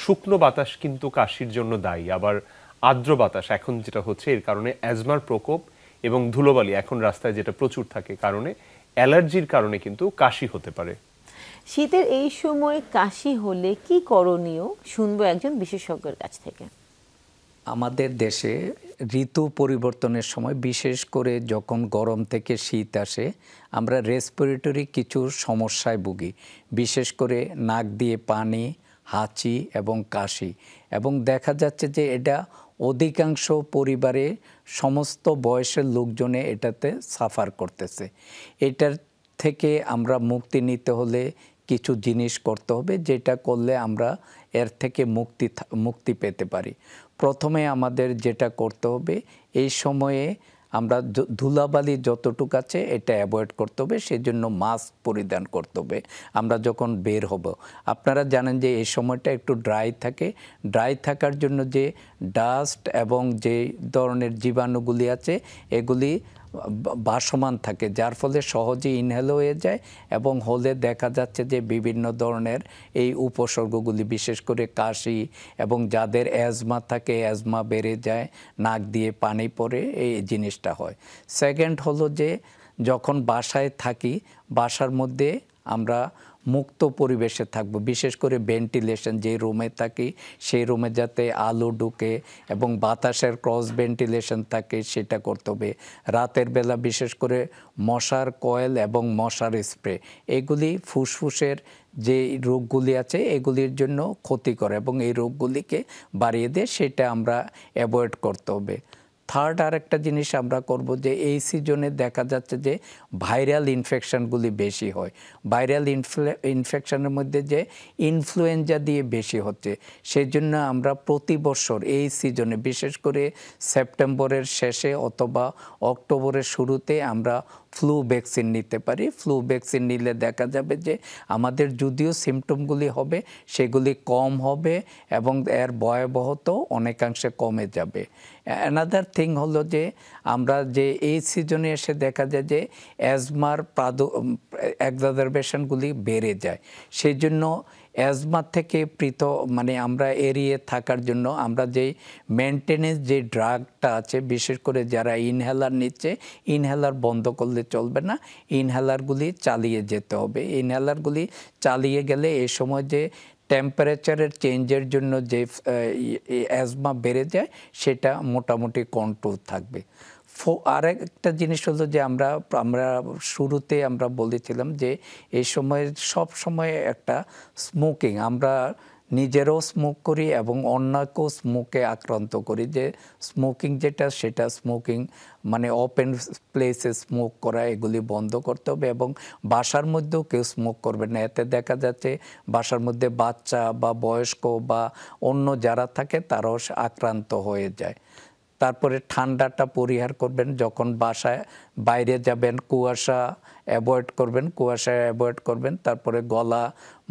শুকনো বাতাস কিন্তু কাশির জন্য দায়ী, আবার আর্দ্র বাতাস এখন যেটা হচ্ছে এর কারণে অ্যাজমার প্রকোপ এবং ধুলোবালি এখন রাস্তায় যেটা প্রচুর থাকে কারণে অ্যালার্জির কারণে কিন্তু কাশি হতে পারে। শীতের এই সময় কাশি হলে কি করণীয় শুনবো একজন বিশেষজ্ঞের কাছ থেকে। আমাদের দেশে ঋতু পরিবর্তনের সময় বিশেষ করে যখন গরম থেকে শীত আসে আমরা রেসপিরেটরি কিছু সমস্যায় ভুগি, বিশেষ করে নাক দিয়ে পানি, হাঁচি এবং কাশি। এবং দেখা যাচ্ছে যে এটা অধিকাংশ পরিবারে সমস্ত বয়সের লোকজনে এটাতে সাফার করতেছে। এটার থেকে আমরা মুক্তি নিতে হলে কিছু জিনিস করতে হবে, যেটা করলে আমরা এর থেকে মুক্তি পেতে পারি। প্রথমে আমাদের যেটা করতে হবে, এই সময়ে আমরা ধুলাবালি যতটুকু আছে এটা অ্যাভয়েড করতে হবে, সেজন্য মাস্ক পরিধান করতে হবে আমরা যখন বের হব। আপনারা জানেন যে এই সময়টা একটু ড্রাই থাকে, ড্রাই থাকার জন্য যে ডাস্ট এবং যে ধরনের জীবাণুগুলি আছে এগুলি ভাসমান থাকে, যার ফলে সহজে ইনহেল হয়ে যায় এবং হলে দেখা যাচ্ছে যে বিভিন্ন ধরনের এই উপসর্গগুলি, বিশেষ করে কাশি এবং যাদের অ্যাজমা থাকে অ্যাজমা বেড়ে যায়, নাক দিয়ে পানি পড়ে, এই জিনিসটা হয়। সেকেন্ড হলো যে যখন বাসায় থাকি বাসার মধ্যে আমরা মুক্ত পরিবেশে থাকব, বিশেষ করে ভেন্টিলেশন যে রুমে থাকি সেই রুমে যাতে আলো ঢুকে এবং বাতাসের ক্রস ভেন্টিলেশন থাকে সেটা করতে হবে। রাতের বেলা বিশেষ করে মশার কয়েল এবং মশার স্প্রে, এগুলি ফুসফুসের যে রোগগুলি আছে এগুলির জন্য ক্ষতিকর এবং এই রোগগুলিকে বাড়িয়ে দেয়, সেটা আমরা অ্যাভয়েড করতে হবে। থার্ড আরেকটা জিনিস আমরা করব যে এই সিজনে দেখা যাচ্ছে যে ভাইরাল ইনফেকশনগুলি বেশি হয়। ভাইরাল ইনফেকশনের মধ্যে যে ইনফ্লুয়েঞ্জা দিয়ে বেশি হচ্ছে, সেই জন্য আমরা প্রতি বছর এই সিজনে বিশেষ করে সেপ্টেম্বরের শেষে অথবা অক্টোবরের শুরুতে আমরা ফ্লু ভ্যাকসিন নিতে পারি। ফ্লু ভ্যাকসিন নিলে দেখা যাবে যে আমাদের যদিও সিমটমগুলি হবে সেগুলি কম হবে এবং এর ভয়াবহতাও অনেকাংশে কমে যাবে। অ্যানাদার থিং হলো যে আমরা যে এই সিজনে এসে দেখা যায় যে অ্যাজমার এক্সাজারবেশনগুলি বেড়ে যায়, সেই জন্য অ্যাজমা থেকে আমরা এড়িয়ে থাকার জন্য আমরা যেই মেনটেনেন্স যে ড্রাগটা আছে, বিশেষ করে যারা ইনহেলার নিচ্ছে ইনহেলার বন্ধ করলে চলবে না, ইনহেলারগুলি চালিয়ে যেতে হবে। ইনহেলারগুলি চালিয়ে গেলে এই সময় যে টেম্পারেচারের চেঞ্জের জন্য যে অ্যাজমা বেড়ে যায় সেটা মোটামুটি কন্ট্রোল থাকবে। আরেকটা জিনিস হলো যে আমরা শুরুতে আমরা বলেছিলাম যে এই সময় সব সময় একটা স্মোকিং, আমরা নিজেরাও স্মোক করি এবং অন্যকেও স্মোকে আক্রান্ত করি, যে স্মোকিং যেটা সেটা স্মোকিং মানে ওপেন প্লেসে স্মোক করা এগুলি বন্ধ করতে হবে এবং বাসার মধ্যেও কেউ স্মোক করবে না। এতে দেখা যাচ্ছে বাসার মধ্যে বাচ্চা বা বয়স্ক বা অন্য যারা থাকে তারাও আক্রান্ত হয়ে যায়। তারপরে ঠান্ডাটা পরিহার করবেন, যখন বাসায় বাইরে যাবেন কুয়াশা অ্যাভয়েড করবেন। তারপরে গলা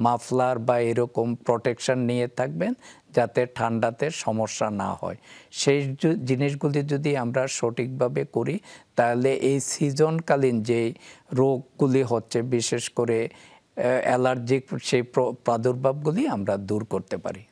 মাফলার বা এরকম প্রোটেকশন নিয়ে থাকবেন যাতে ঠান্ডাতে সমস্যা না হয়। সেই জিনিসগুলি যদি আমরা সঠিকভাবে করি তাহলে এই সিজনকালীন যে রোগগুলি হচ্ছে বিশেষ করে অ্যালার্জিক সেই প্রাদুর্ভাবগুলি আমরা দূর করতে পারি।